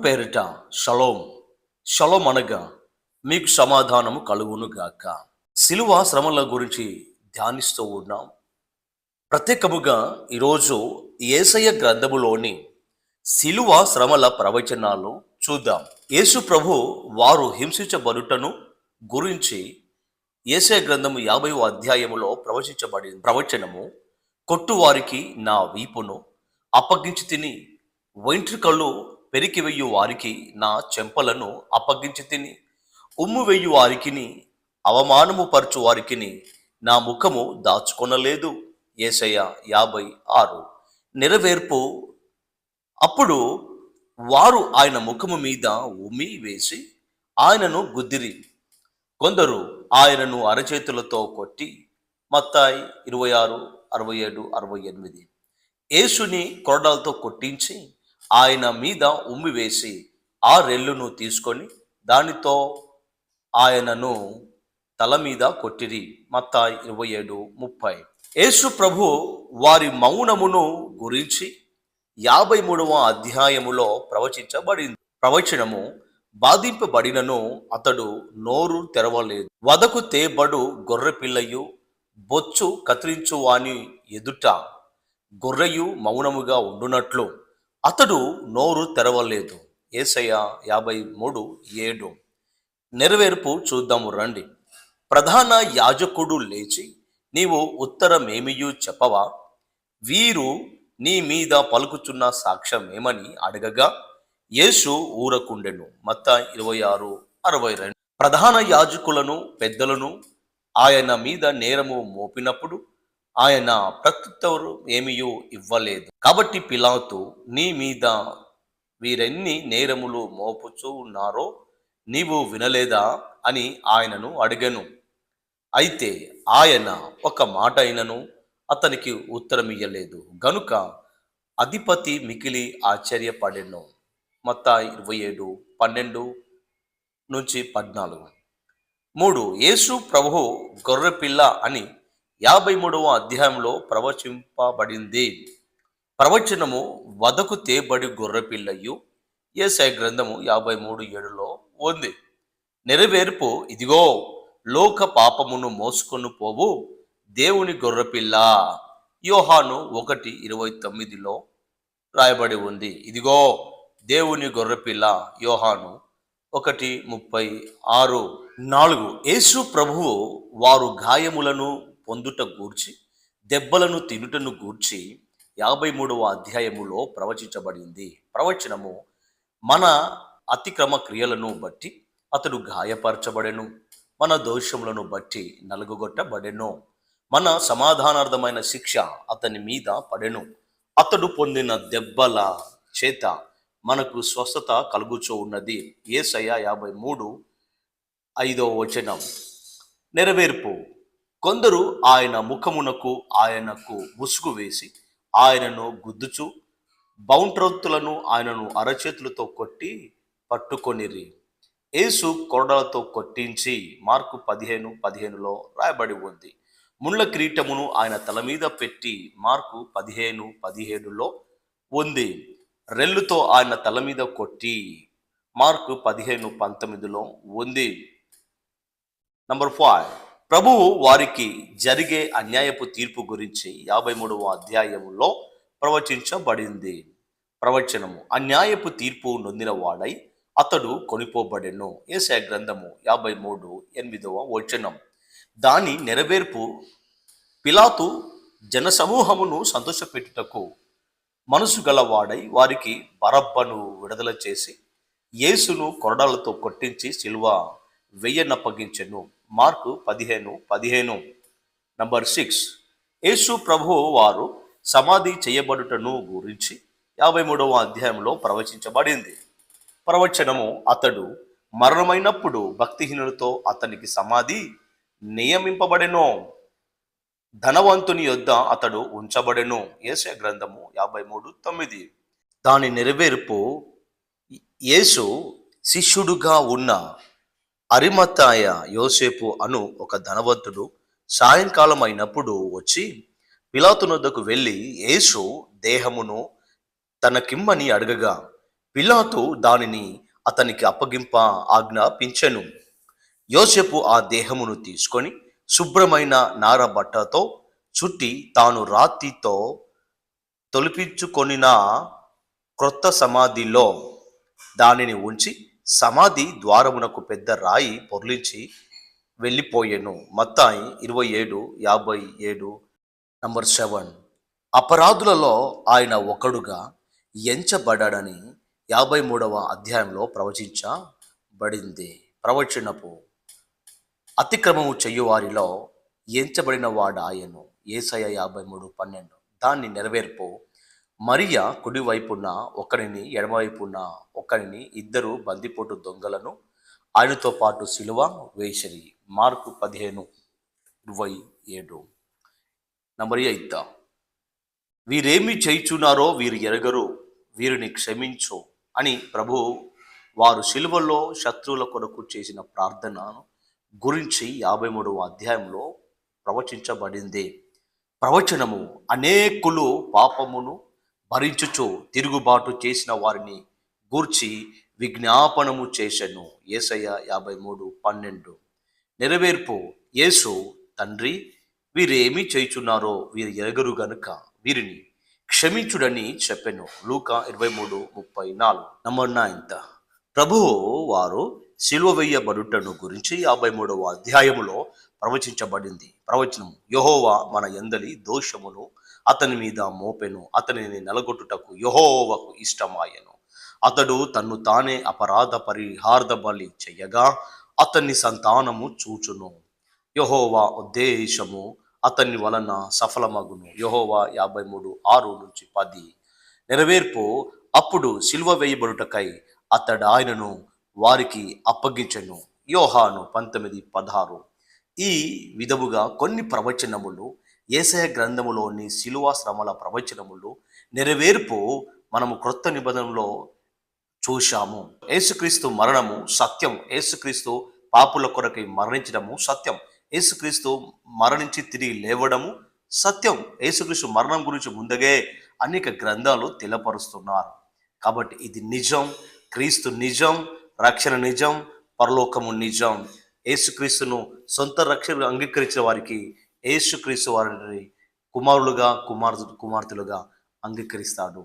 పేరిట shalom. Shalom అనగా మీకు సమాధానము కలుగును గాక. శిలువ శ్రమల గురించి ధ్యానిస్తూ ఉన్నాం. ప్రత్యేకముగా ఈరోజు యేసయ్య గ్రంథములోని శిలువ శ్రమల ప్రవచనాలు చూద్దాం. యేసు ప్రభు వారు హింసించబడుటను గురించి యేసయ్య గ్రంథము 50వ అధ్యాయములో ప్రవచనము, కొట్టువారికి నా వీపును అప్పగించి తిని, వెంట్రుకలు పెరికివెయ్యు వారికి నా చెంపలను అప్పగించి తిని, ఉమ్ము వెయ్యు వారికిని అవమానము పరచు వారికిని నా ముఖము దాచుకొనలేదు. యేసయ్య 56 నెరవేర్పు. అప్పుడు వారు ఆయన ముఖము మీద ఉమ్మి వేసి ఆయనను గుద్దిరి. కొందరు ఆయనను అరచేతులతో కొట్టి. మత్తాయి 26, 67, 68 యేసుని కొరడాలతో కొట్టించి ఆయన మీద ఉమ్మి వేసి ఆ రెల్లును తీసుకొని దానితో ఆయనను తల మీద కొట్టిరి. మత్తాయి 27, 30 యేసు ప్రభు వారి మౌనమును గురించి 53వ అధ్యాయములో ప్రవచనము, బాధింపబడినను అతడు నోరు తెరవలేదు. వదకు తేబడు గొర్రె పిల్లయు బొచ్చు కత్తిరించు వాని ఎదుట గొర్రెయు మౌనముగా ఉండునట్లు అతడు నోరు తెరవలేదు. యేసయ్య 53, 7 నెరవేర్పు చూద్దాము రండి. ప్రధాన యాజకుడు లేచి, నీవు ఉత్తరమేమియు చెప్పవా? వీరు నీ మీద పలుకుచున్న సాక్ష్యం ఏమని అడగగా యేసు ఊరకుండెను. మత్తాయి 26, 62 ప్రధాన యాజకులను పెద్దలను ఆయన మీద నేరము మోపినప్పుడు ఆయన ప్రత్యుత్తరం ఏమీయూ ఇవ్వలేదు. కాబట్టి పిలాతు, నీ మీద వీరెన్ని నేరములు మోపుచూ ఉన్నారో నీవు వినలేదా అని ఆయనను అడిగెను. అయితే ఆయన ఒక మాట అయినను అతనికి ఉత్తరమియ్యలేదు గనుక అధిపతి మికిలి ఆశ్చర్యపడెను. మత్తాయి 27, 12-14 3 యేసు ప్రభువు గొర్రెపిల్ల అని 53వ అధ్యాయంలో ప్రవచింపబడింది. ప్రవచనము, వదకు తేబడి గొర్రెపిల్లయు యేసయ్య గ్రంథము 53:7లో ఉంది. నెరవేర్పు, ఇదిగో లోక పాపమును మోసుకొని పోవు దేవుని గొర్రెపిల్ల. యోహాను 1:29లో రాయబడి ఉంది. ఇదిగో దేవుని గొర్రెపిల్ల. యోహాను 1:36 4 యేసు ప్రభువు వారు గాయములను పొందుట గూర్చి, దెబ్బలను తినుటను గూర్చి 53వ అధ్యాయములో ప్రవచించబడింది. ప్రవచనము, మన అతిక్రమ క్రియలను బట్టి అతడు గాయపరచబడెను, మన దోషములను బట్టి నలుగుగొట్టబడెను, మన సమాధానార్థమైన శిక్ష అతని మీద పడెను, అతడు పొందిన దెబ్బల చేత మనకు స్వస్థత కలుగుచూ ఉన్నది. యేసయ్య 53, 5 నెరవేర్పు, కొందరు ఆయన ముఖమునకు ఆయనకు ముసుగు వేసి ఆయనను గుద్దుచు బౌంట్రొత్తులను ఆయనను అరచేతులతో కొట్టి పట్టుకొనిరి. యేసు కొరడాలతో కొట్టించి. మార్కు 15:15లో రాయబడి ఉంది. ముళ్ళ కిరీటమును ఆయన తల మీద పెట్టి. మార్కు 15:17లో ఉంది. రెల్లుతో ఆయన తల మీద కొట్టి. మార్కు 15:19లో ఉంది. నంబర్ 5 ప్రభువు వారికి జరిగే అన్యాయపు తీర్పు గురించి 53వ అధ్యాయములో ప్రవచించబడింది. ప్రవచనము, అన్యాయపు తీర్పు నొందిన వాడై అతడు కొనిపోబడెను. యేసయ్య గ్రంథము 53:8 దాని నెరవేర్పు, పిలాతు జనసమూహమును సంతోషపెట్టుటకు మనసు గలవాడై వారికి బరబ్బను విడుదల చేసి యేసును కొరడాలతో కొట్టించి సిలువ వెయ్యనప్పగించెను. మార్కు 15:15 నంబర్ 6 యేసు ప్రభువు వారు సమాధి చేయబడుటను గురించి 53వ అధ్యాయంలో ప్రవచించబడింది. ప్రవచనము, అతడు మరణమైనప్పుడు భక్తిహీనులతో అతనికి సమాధి నియమింపబడెను, ధనవంతుని యొద్ద అతడు ఉంచబడెను. యేసయ్య గ్రంథము 53:9 దాని నెరవేర్పు, యేసు శిష్యుడుగా ఉన్న అరిమతాయ యోసేపు అను ఒక ధనవంతుడు సాయంకాలం అయినప్పుడు వచ్చి పిలాతు నొద్దకు వెళ్ళి యేసు దేహమును తనకిమ్మని అడగగా పిలాతు దానిని అతనికి అప్పగింప ఆజ్ఞాపించెను. యోసేపు ఆ దేహమును తీసుకొని శుభ్రమైన నార బట్టతో చుట్టి తాను రాతితో తొలిపించుకొనిన క్రొత్త సమాధిలో దానిని ఉంచి సమాధి ద్వారమునకు పెద్ద రాయి పొర్లించి వెళ్ళిపోయెను. మత్తాయి 27:57 నంబర్ 7. అపరాధులలో ఆయన ఒకడుగా ఎంచబడాడని 53వ అధ్యాయంలో ప్రవచించబడింది. ప్రవచనపు అతిక్రమము చెయ్యువారిలో ఎంచబడిన వాడాయను. యేసయ్య 53:12. దాన్ని నెరవేర్పు మరియ కుడివైపున ఒకరిని ఎడమవైపున ఒకరిని ఇద్దరు బందిపోటు దొంగలను ఆయనతో పాటు సిలువ వేసిరి. మార్కు 15:27. నంబర్ 8. వీరేమి చేయుచున్నారో వీరు ఎరగరు, వీరిని క్షమించు అని ప్రభు వారు సిలువలో శత్రువుల కొరకు చేసిన ప్రార్థనను గురించి 53వ అధ్యాయంలో ప్రవచించబడింది. ప్రవచనము అనేకులు పాపమును భరించుచు తిరుగుబాటు చేసిన వారిని గూర్చి విజ్ఞాపనము చేసెను. యేసయ్య 53:12. నెరవేర్పు యేసు తండ్రి వీరేమి చేయుచున్నారో వీరు ఎరగరు గనుక వీరిని క్షమించుడని చెప్పెను. లూకా 23:34. నంబర్ 9. ప్రభువు వారు సిలువ వేయబడుటను గురించి 53వ అధ్యాయములో ప్రవచించబడింది. ప్రవచనం యెహోవా మన యందలి దోషమును అతని మీద మోపెను, అతనిని నలగొట్టుటకు యెహోవాకు ఇష్టమాయెను. అతడు తన్ను తానే అపరాధ పరిహార్థ బలి చెయ్యగా అతన్ని సంతానము చూచును. యెహోవా ఉద్దేశము అతని వలన సఫలమగును. యెహోవా 53:6-10. నెరవేర్పు అప్పుడు సిలువ వేయబడుటకై అతడు ఆయనను వారికి అప్పగించెను. యోహాను 19:16. ఈ విధముగా కొన్ని ప్రవచనములు యేసయ్య గ్రంథములోని శిలువ శ్రమల ప్రవచనములు నెరవేర్పు మనము క్రొత్త నిబంధనలో చూశాము. యేసుక్రీస్తు మరణము సత్యం. యేసుక్రీస్తు పాపుల కొరకై మరణించడము సత్యం. యేసుక్రీస్తు మరణించి తిరిగి లేవడము సత్యం. యేసుక్రీస్తు మరణం గురించి ముందుగా అనేక గ్రంథాలు తెలపరుస్తున్నారు. కాబట్టి ఇది నిజం. క్రీస్తు నిజం, రక్షణ నిజం, పరలోకము నిజం. యేసుక్రీస్తును సొంత రక్షణ అంగీకరించిన వారికి యేసుక్రీస్తు వారిని కుమారులుగా కుమార్తెలుగా అంగీకరిస్తాడు.